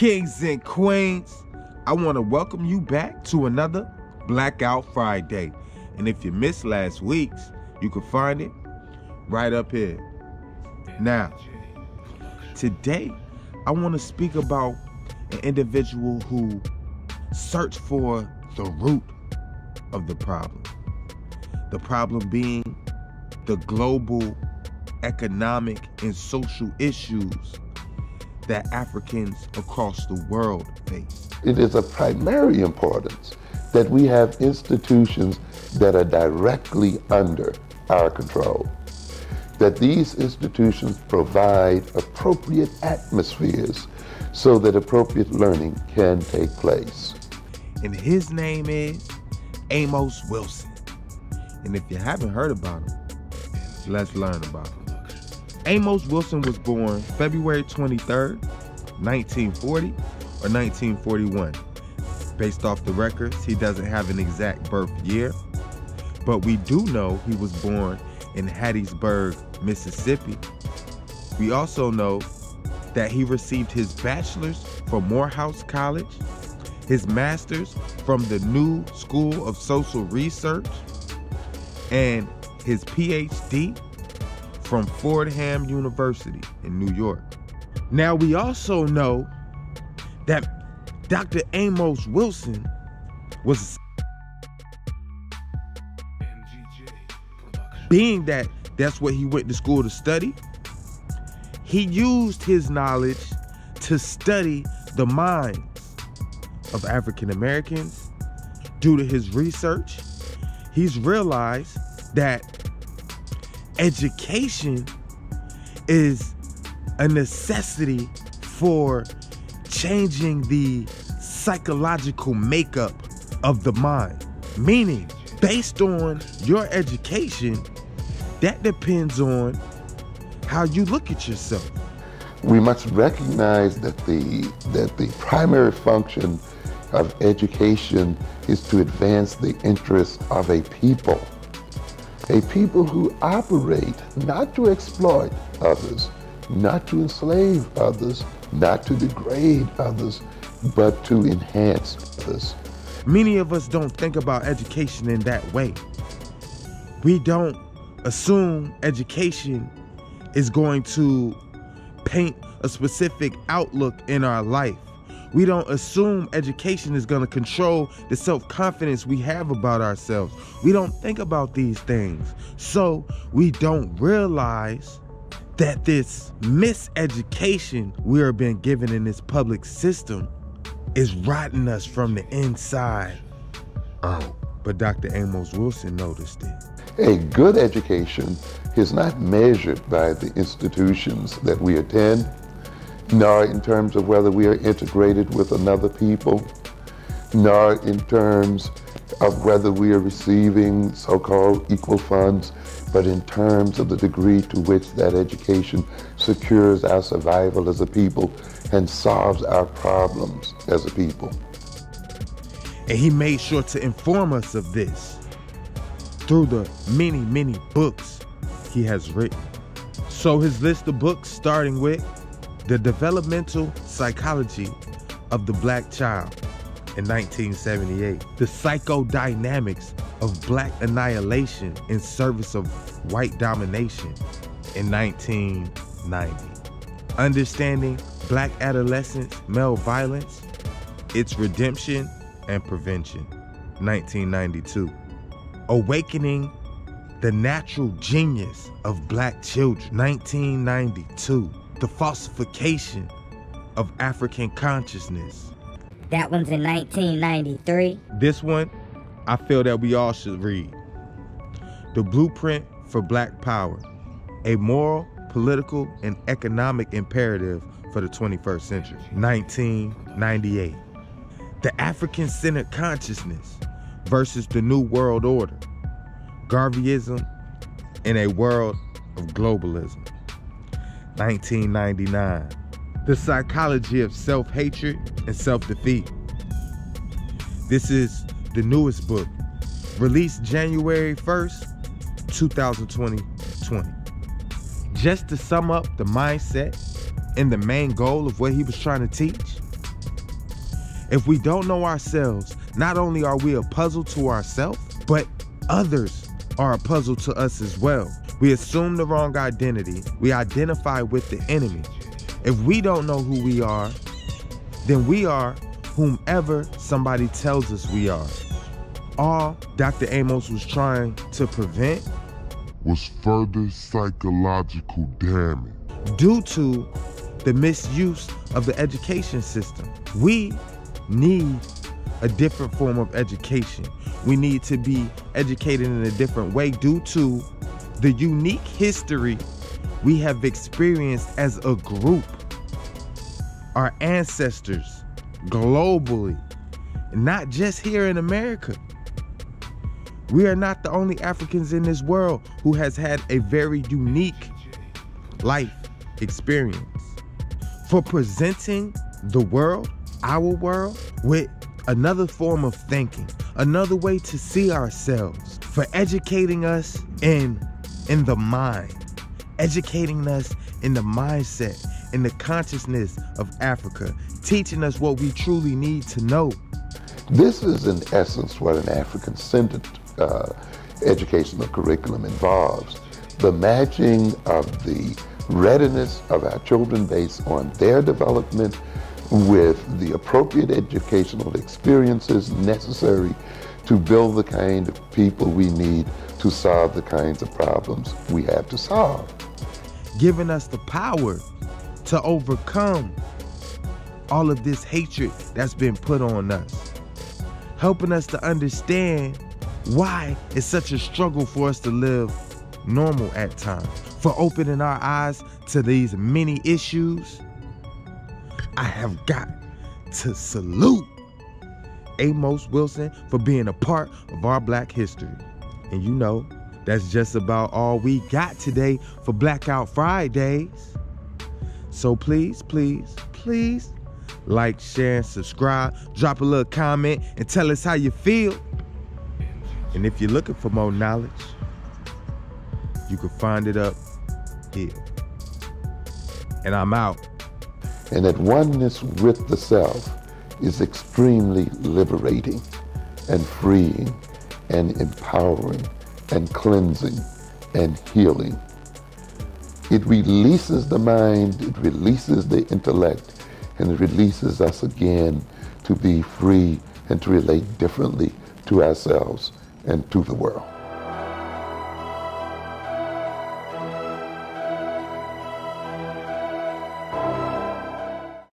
Kings and queens, I want to welcome you back to another Blackout Friday. And if you missed last week's, you can find it right up here. Now, today, I want to speak about an individual who searched for the root of the problem. The problem being the global economic and social issues that Africans across the world face. It is of primary importance that we have institutions that are directly under our control, that these institutions provide appropriate atmospheres so that appropriate learning can take place. And his name is Amos Wilson. And if you haven't heard about him, let's learn about him. Amos Wilson was born February 23rd, 1940 or 1941. Based off the records, he doesn't have an exact birth year, but we do know he was born in Hattiesburg, Mississippi. We also know that he received his bachelor's from Morehouse College, his master's from the New School of Social Research, and his PhD from Fordham University in New York. Now, we also know that Dr. Amos Wilson was, being that that's what he went to school to study, he used his knowledge to study the minds of African Americans. Due to his research, he's realized that education is a necessity for changing the psychological makeup of the mind. Meaning, based on your education, that depends on how you look at yourself. We must recognize that the primary function of education is to advance the interests of a people who operate not to exploit others, not to enslave others, not to degrade others, but to enhance others. Many of us don't think about education in that way. We don't assume education is going to paint a specific outlook in our life. We don't assume education is going to control the self-confidence we have about ourselves. We don't think about these things. So we don't realize that this miseducation we are being given in this public system is rotting us from the inside out. But Dr. Amos Wilson noticed it. A good education is not measured by the institutions that we attend, nor in terms of whether we are integrated with another people, nor in terms of whether we are receiving so-called equal funds, but in terms of the degree to which that education secures our survival as a people and solves our problems as a people. And he made sure to inform us of this through the many, many books he has written. So his list of books, starting with The Developmental Psychology of the Black Child in 1978, The Psychodynamics of Black Annihilation in Service of White Domination in 1990, Understanding Black Adolescence, Male Violence, Its Redemption and Prevention, 1992, Awakening the Natural Genius of Black Children, 1992, The Falsification of African Consciousness. That one's in 1993. This one, I feel that we all should read. The Blueprint for Black Power, a moral, political, and economic imperative for the 21st century, 1998. The African-Centered Consciousness versus the New World Order, Garveyism in a World of Globalism, 1999. The Psychology of Self-Hatred and Self-Defeat. This is the newest book, released January 1st, 2020. Just to sum up the mindset and the main goal of what he was trying to teach, If we don't know ourselves, not only are we a puzzle to ourselves, but others are a puzzle to us as well. We assume the wrong identity. We identify with the enemy. If we don't know who we are, then we are whomever somebody tells us we are. All Dr. Amos was trying to prevent was further psychological damage due to the misuse of the education system. We need a different form of education. We need to be educated in a different way due to the unique history we have experienced as a group. Our ancestors globally, not just here in America. We are not the only Africans in this world who has had a very unique life experience. For presenting the world, our world, with another form of thinking, another way to see ourselves, for educating us in the mind, educating us in the mindset, in the consciousness of Africa, teaching us what we truly need to know. This is in essence what an African-centered educational curriculum involves. The matching of the readiness of our children based on their development with the appropriate educational experiences necessary to build the kind of people we need to solve the kinds of problems we have to solve. Giving us the power to overcome all of this hatred that's been put on us. Helping us to understand why it's such a struggle for us to live normal at times. For opening our eyes to these many issues. I have got to salute Amos Wilson for being a part of our Black history. And you know, that's just about all we got today for Blackout Fridaze. So please, please, please like, share, and subscribe. Drop a little comment and tell us how you feel. And if you're looking for more knowledge, you can find it up here. And I'm out. And that oneness with the self is extremely liberating and freeing and empowering and cleansing and healing. It releases the mind, it releases the intellect, and it releases us again to be free and to relate differently to ourselves and to the world.